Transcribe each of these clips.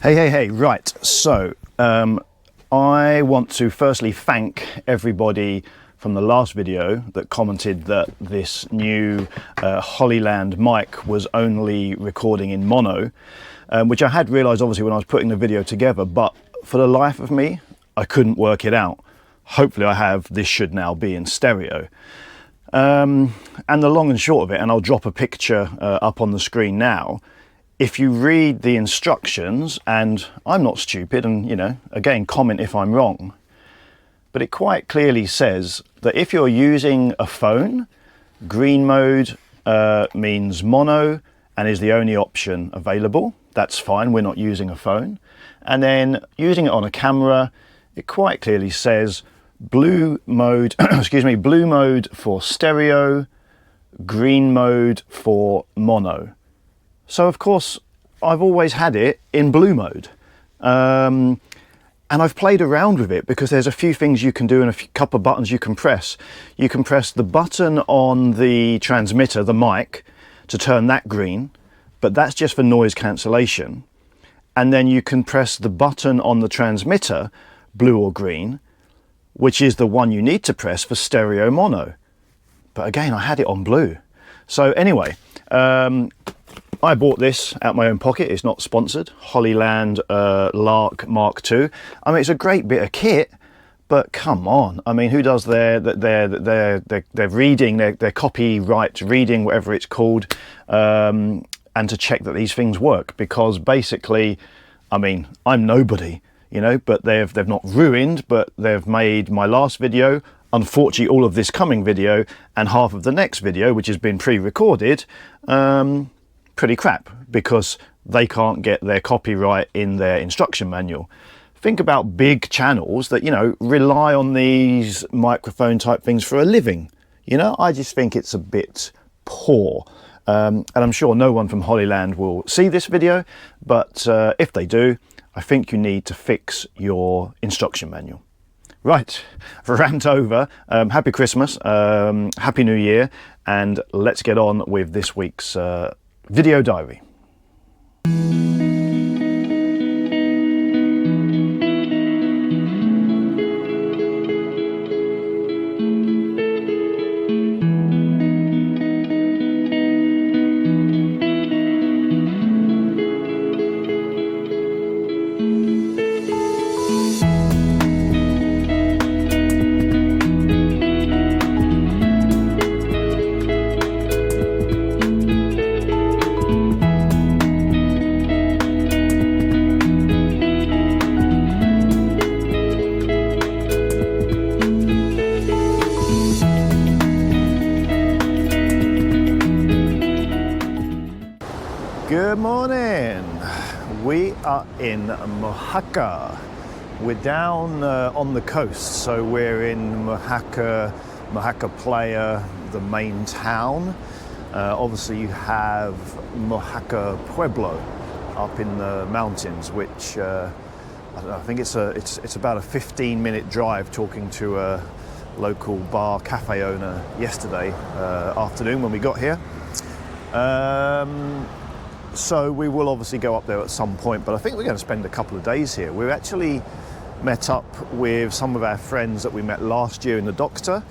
Hey, right. So, I want to firstly thank everybody from the last video that commented that this new Hollyland mic was only recording in mono, which I had realised obviously when I was putting the video together, but for the life of me, I couldn't work it out. Hopefully I have, this should now be in stereo. And the long and short of it, and I'll drop a picture up on the screen now, if you read the instructions, and I'm not stupid, and you know, again, comment if I'm wrong, but it quite clearly says that if you're using a phone, green mode means mono and is the only option available. That's fine, we're not using a phone. And then using it on a camera, it quite clearly says blue mode, excuse me, blue mode for stereo, green mode for mono. So of course, I've always had it in blue mode. And I've played around with it because there's a few things you can do and a couple of buttons you can press. You can press the button on the transmitter, the mic, to turn that green, but that's just for noise cancellation. And then you can press the button on the transmitter, blue or green, which is the one you need to press for stereo mono. But again, I had it on blue. So anyway, I bought this out my own pocket. It's not sponsored. Hollyland Lark Mark II. I mean, it's a great bit of kit, but come on. I mean, who does their reading, their copyright reading, whatever it's called, and to check that these things work? Because basically, I mean, I'm nobody, you know, but they've not ruined, but they've made my last video, unfortunately all of this coming video, and half of the next video, which has been pre-recorded, pretty crap because they can't get their copyright in their instruction manual. Think about big channels that, you know, rely on these microphone type things for a living. You know, I just think it's a bit poor. And I'm sure no one from Hollyland will see this video, but if they do, I think you need to fix your instruction manual. Right, rant over. Happy Christmas, Happy New Year, and let's get on with this week's video diary. Good morning. We are in Mojacar. We're down on the coast, so we're in Mojacar Playa, the main town. Obviously you have Mojacar Pueblo up in the mountains, which I don't know, I think it's about a 15-minute drive, talking to a local bar cafe owner yesterday afternoon when we got here. So we will obviously go up there at some point, but I think we're going to spend a couple of days here. We've actually met up with some of our friends that we met last year in the Doctor,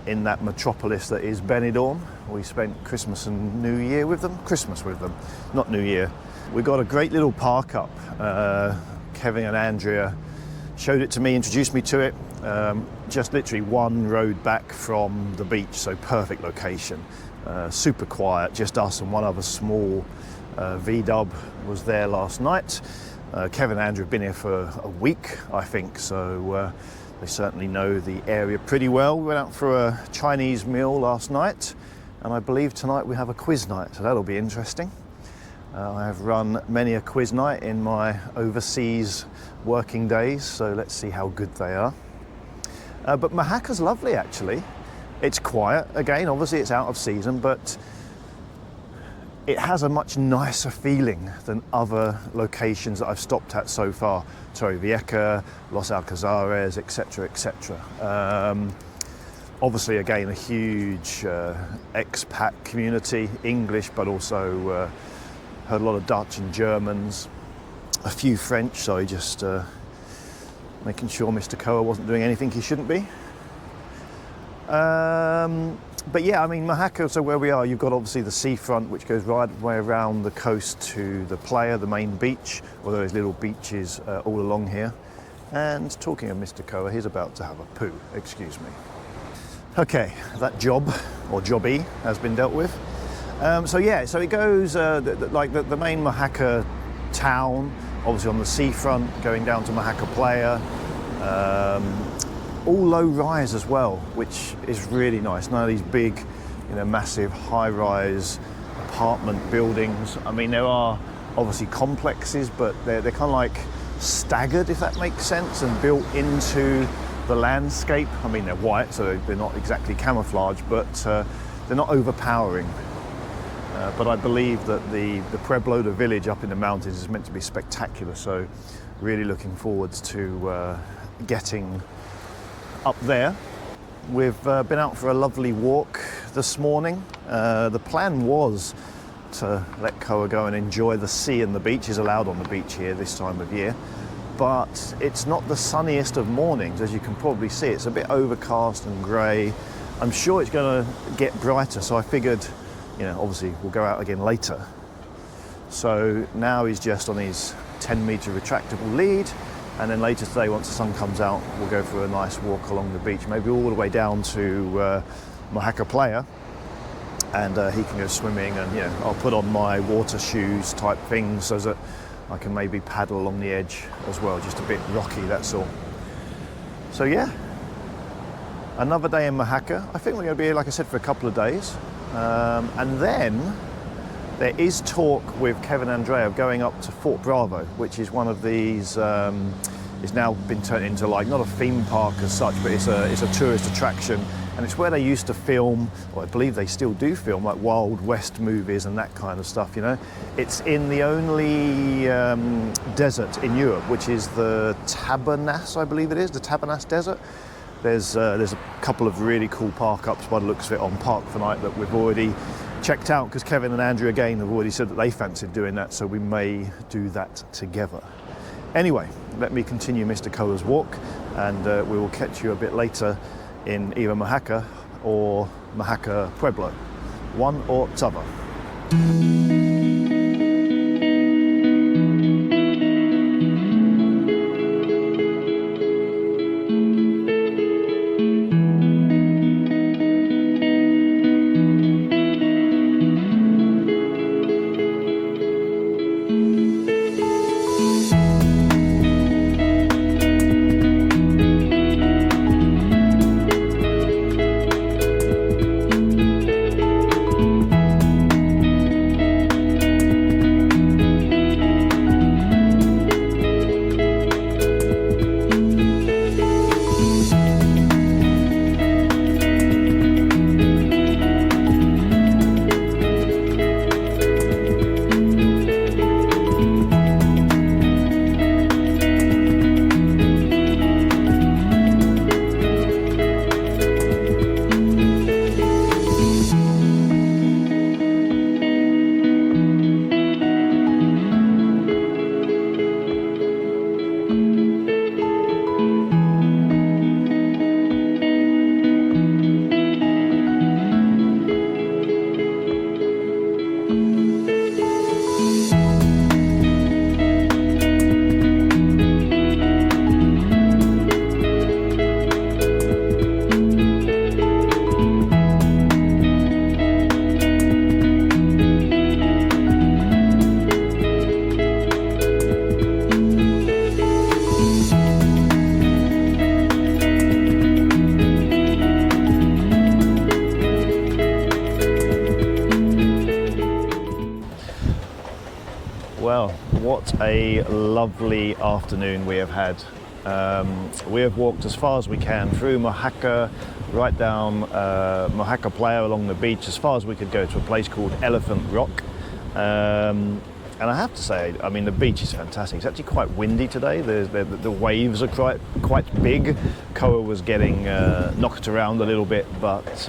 in that metropolis that is Benidorm. We spent Christmas and New Year with them. Christmas with them, not New Year. We got a great little park up. Kevin and Andrea showed it to me, introduced me to it. Just literally one road back from the beach, so perfect location. Super quiet, just us and one other small V-dub was there last night. Kevin and Andrew have been here for a week, I think, so they certainly know the area pretty well. We went out for a Chinese meal last night, and I believe tonight we have a quiz night, so that'll be interesting. I have run many a quiz night in my overseas working days, so let's see how good they are. But Mojacar's lovely, actually. It's quiet, again, obviously it's out of season, but it has a much nicer feeling than other locations that I've stopped at so far. Torrevieja, Los Alcazares, etc., etc. Obviously, again, a huge expat community, English, but also heard a lot of Dutch and Germans. a few French, so just making sure Mr. Koa wasn't doing anything he shouldn't be. But yeah, I mean, Mojacar, so where we are, you've got obviously the seafront, which goes right the way around the coast to the playa, the main beach, or those little beaches all along here. And talking of Mr. Koa, he's about to have a poo, excuse me. Okay, that job, or jobby, has been dealt with. So yeah, so it goes, like the main Mojacar town, obviously on the seafront, going down to Mojacar Playa. All low rise as well, which is really nice. None of these big, you know, massive high-rise apartment buildings. I mean, there are obviously complexes, but they're kind of like staggered, if that makes sense, and built into the landscape. I mean, they're white, so they're not exactly camouflage, but they're not overpowering. But I believe that the pueblo, the village up in the mountains, is meant to be spectacular. So really looking forwards to getting up there. We've been out for a lovely walk this morning. The plan was to let Koa go and enjoy the sea, and the beach is allowed on the beach here this time of year. But it's not the sunniest of mornings, as you can probably see. It's a bit overcast and grey. I'm sure it's going to get brighter, so I figured, you know, obviously we'll go out again later. So now he's just on his 10-metre retractable lead, and then later today, once the sun comes out, we'll go for a nice walk along the beach, maybe all the way down to Mojacar Playa, and he can go swimming, and you know, I'll put on my water shoes type things so that I can maybe paddle along the edge as well, just a bit rocky, that's all. So yeah, another day in Mojacar. I think we're going to be here, like I said, for a couple of days, and then there is talk with Kevin and Andrea of going up to Fort Bravo, which is one of these, it's now been turned into like, not a theme park as such, but it's a tourist attraction. And it's where they used to film, or I believe they still do film, like Wild West movies and that kind of stuff, you know. It's in the only desert in Europe, which is the Tabernas, I believe it is, the Tabernas Desert. There's a couple of really cool park-ups by the looks of it on Park for Night that we've already checked out, because Kevin and Andrew again have already said that they fancied doing that, so we may do that together. Anyway, let me continue Mr. Koa's walk, and we will catch you a bit later in either Mojacar or Mojacar Pueblo, one or t'other. Well, what a lovely afternoon we have had. We have walked as far as we can through Mojacar, right down Mojacar Playa along the beach, as far as we could go to a place called Elephant Rock. And I have to say, I mean, the beach is fantastic. It's actually quite windy today. The waves are quite big. Koa was getting knocked around a little bit, but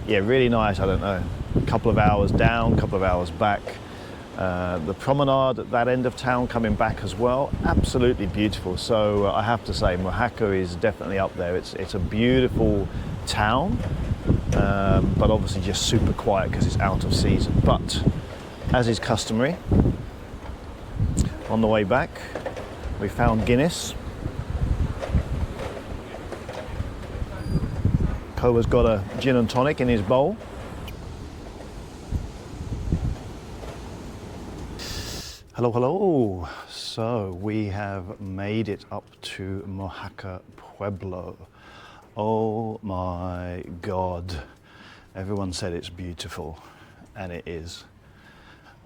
yeah, really nice. I don't know, a couple of hours down, a couple of hours back. The promenade at that end of town coming back as well, absolutely beautiful. So I have to say Mojacar is definitely up there. It's a beautiful town, but obviously just super quiet because it's out of season. But as is customary, on the way back we found Guinness. Koa's got a gin and tonic in his bowl. Hello, hello. So we have made it up to Mojacar Pueblo. Oh my God. Everyone said it's beautiful, and it is.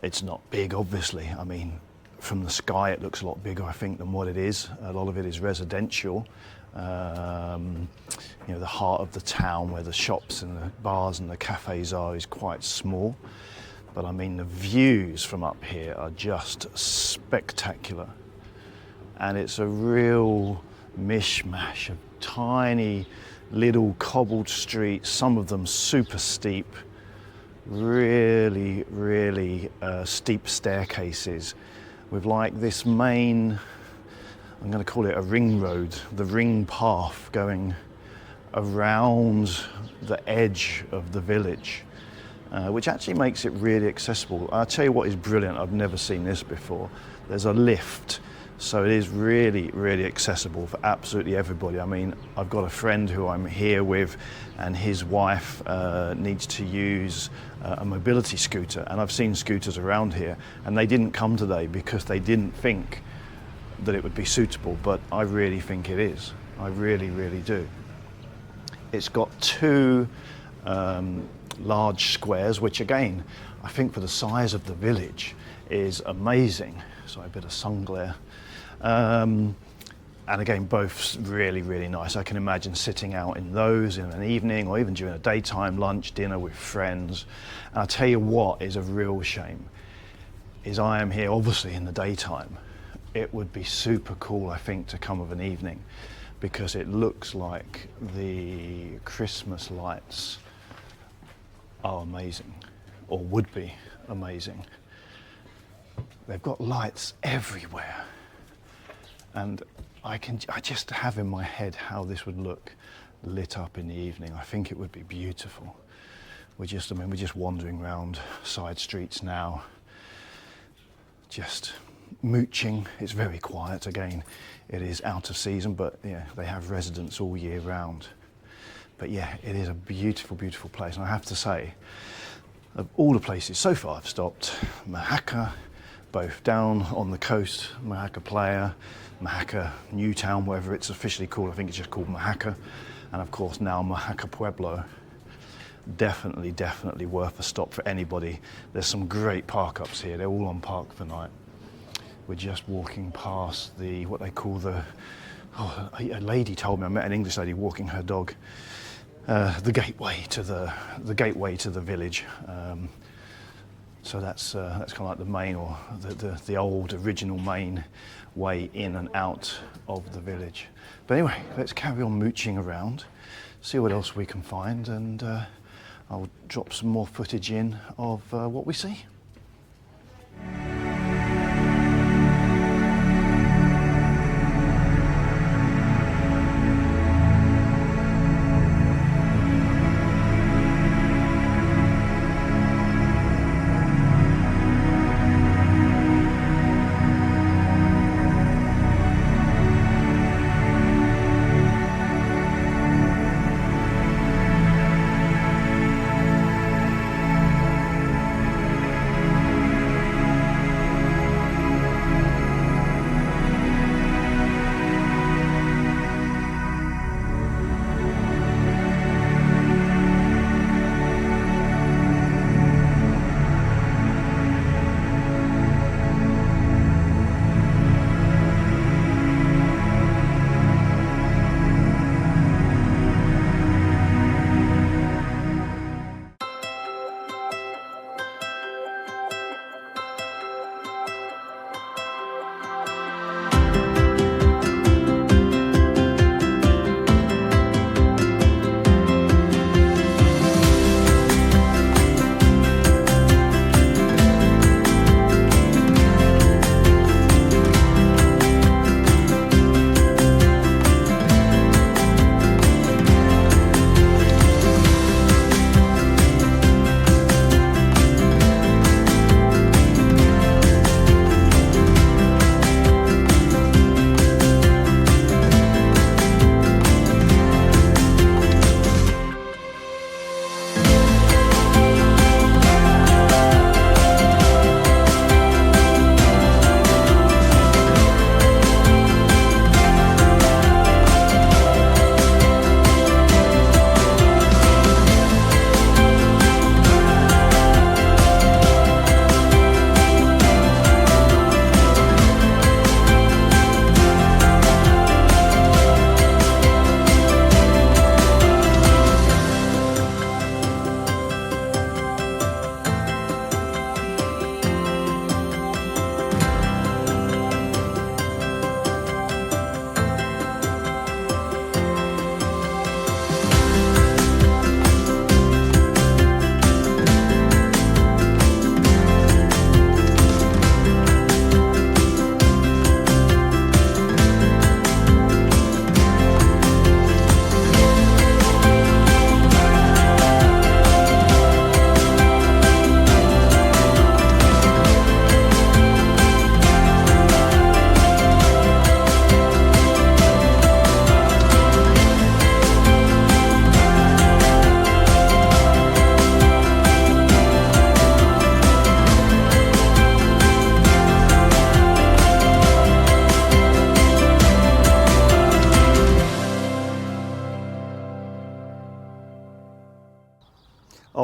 It's not big, obviously. I mean, from the sky it looks a lot bigger, I think, than what it is. A lot of it is residential. You know, the heart of the town where the shops and the bars and the cafes are is quite small. But I mean, the views from up here are just spectacular. And it's a real mishmash of tiny little cobbled streets, some of them super steep, really, really steep staircases with like this main, I'm going to call it a ring road, the ring path going around the edge of the village. Which actually makes it really accessible. I'll tell you what is brilliant, I've never seen this before. There's a lift, so it is really, really accessible for absolutely everybody. I mean, I've got a friend who I'm here with, and his wife needs to use a mobility scooter, and I've seen scooters around here, and they didn't come today because they didn't think that it would be suitable, but I really think it is. I really, really do. It's got two large squares, which again, I think for the size of the village is amazing. So a bit of sun glare. And again, both really, really nice. I can imagine sitting out in those in an evening or even during a daytime lunch, dinner with friends. And I'll tell you what is a real shame, is I am here obviously in the daytime. It would be super cool, I think, to come of an evening, because it looks like the Christmas lights are amazing, or would be amazing. They've got lights everywhere, and I just have in my head how this would look lit up in the evening. I think it would be beautiful. We're just wandering around side streets now, just mooching. It's very quiet. Again, it is out of season, but yeah, they have residents all year round. But yeah, it is a beautiful, beautiful place. And I have to say, of all the places so far I've stopped, Mojacar, both down on the coast, Mojacar Playa, Mojacar Newtown, wherever it's officially called, I think it's just called Mojacar, and of course now Mojacar Pueblo, definitely, definitely worth a stop for anybody. There's some great park ups here, they're all on Park for Night. We're just walking past the, what they call the, a lady told me, I met an English lady walking her dog, the gateway to the village. So that's kind of like the main, or the old original main way in and out of the village. But anyway, let's carry on mooching around, see what else we can find, and I'll drop some more footage in of what we see.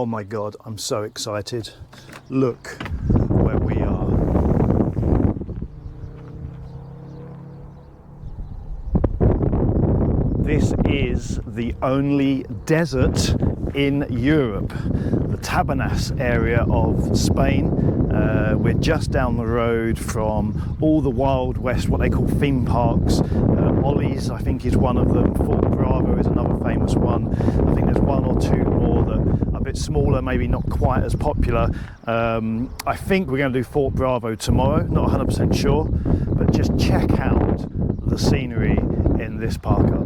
Oh my God, I'm so excited. Look where we are. This is the only desert in Europe, the Tabernas area of Spain. We're just down the road from all the Wild West, what they call theme parks. Ollie's, I think, is one of them. Fort Bravo is another famous one. I think there's one or two more that are a bit smaller, maybe not quite as popular. I think we're going to do Fort Bravo tomorrow, not 100% sure, but just check out the scenery in this park up.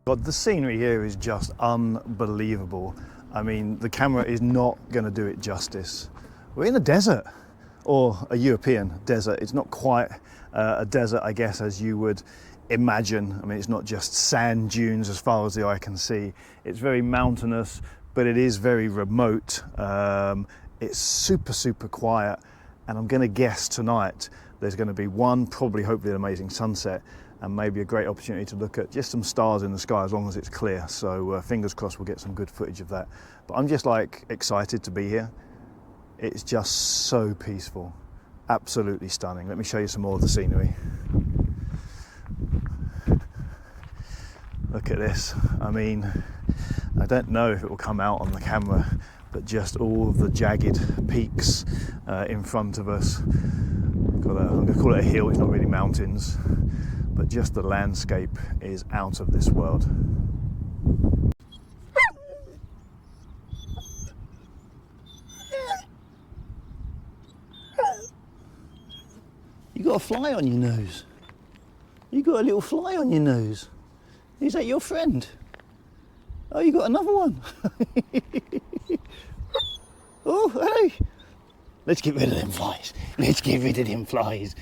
God, the scenery here is just unbelievable. I mean, the camera is not going to do it justice. We're in a desert, or a European desert. It's not quite a desert, I guess, as you would imagine. I mean, it's not just sand dunes as far as the eye can see. It's very mountainous, but it is very remote. It's super, super quiet. And I'm going to guess tonight there's going to be one, probably hopefully an amazing sunset, and maybe a great opportunity to look at just some stars in the sky as long as it's clear. So fingers crossed we'll get some good footage of that. But I'm just like excited to be here. It's just so peaceful, absolutely stunning. Let me show you some more of the scenery. Look at this. I mean, I don't know if it will come out on the camera, but just all of the jagged peaks in front of us. I'm going to call it a hill, it's not really mountains, but just the landscape is out of this world. You got a fly on your nose. You got a little fly on your nose. Is that your friend? Oh, you got another one. Oh, hey. Let's get rid of them flies. Let's get rid of them flies.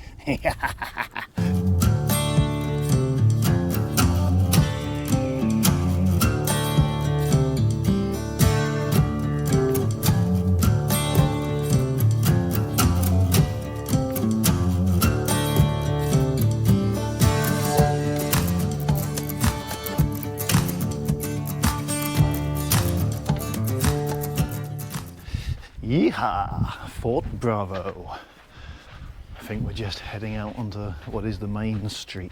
Yeehaw! Fort Bravo. I think we're just heading out onto what is the main street.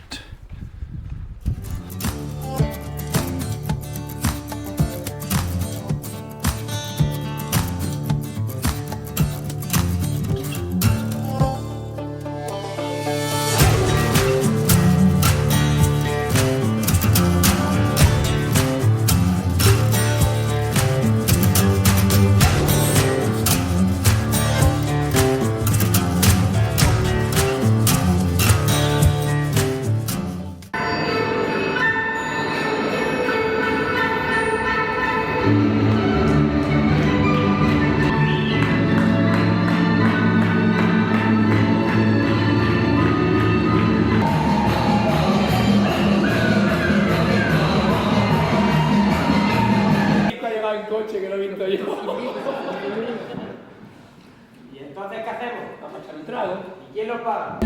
hacemos? Vamos a echar un trago. ¿Y quién lo paga?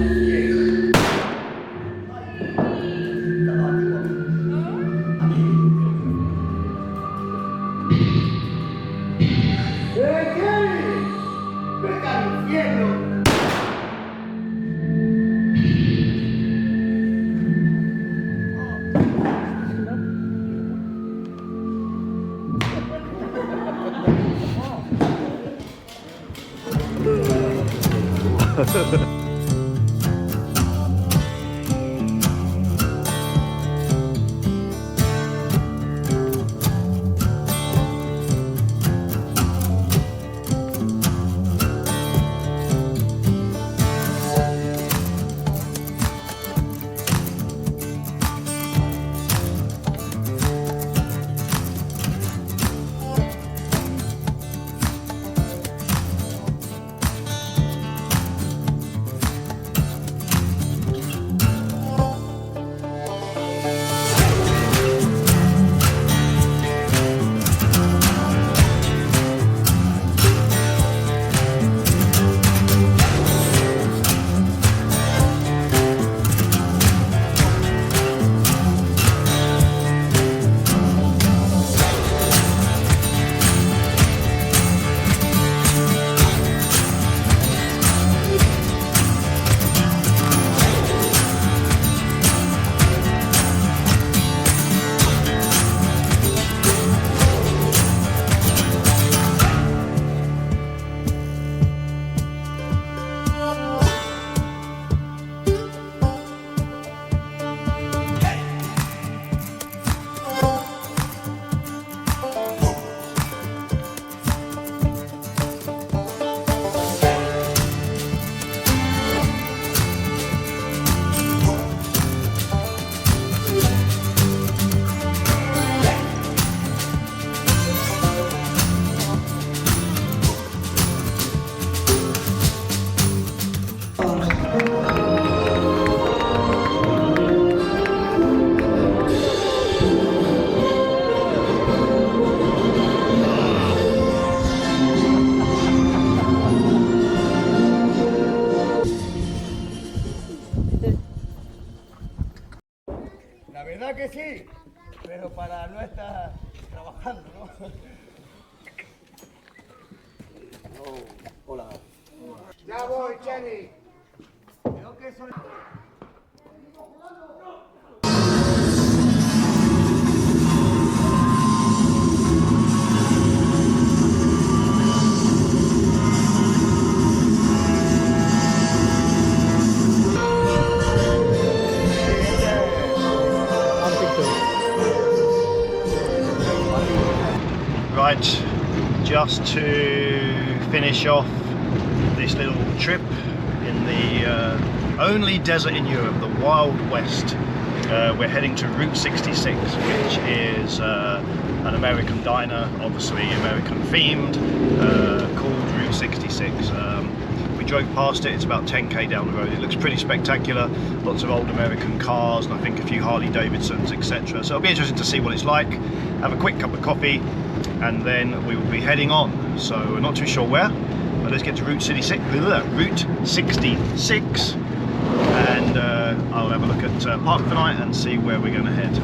La verdad que sí, pero para no estar trabajando, ¿no? Hola. Ya voy, Chani. Creo que soy... Right, just to finish off this little trip in the only desert in Europe, the Wild West. We're heading to Route 66, which is an American diner, obviously American themed, called Route 66. We drove past it, it's about 10k down the road. It looks pretty spectacular, lots of old American cars and I think a few Harley Davidsons, etc. So it'll be interesting to see what it's like, have a quick cup of coffee and then we will be heading on. So we're not too sure where, but let's get to Route 66 and I'll have a look at Park for Night and see where we're going to head.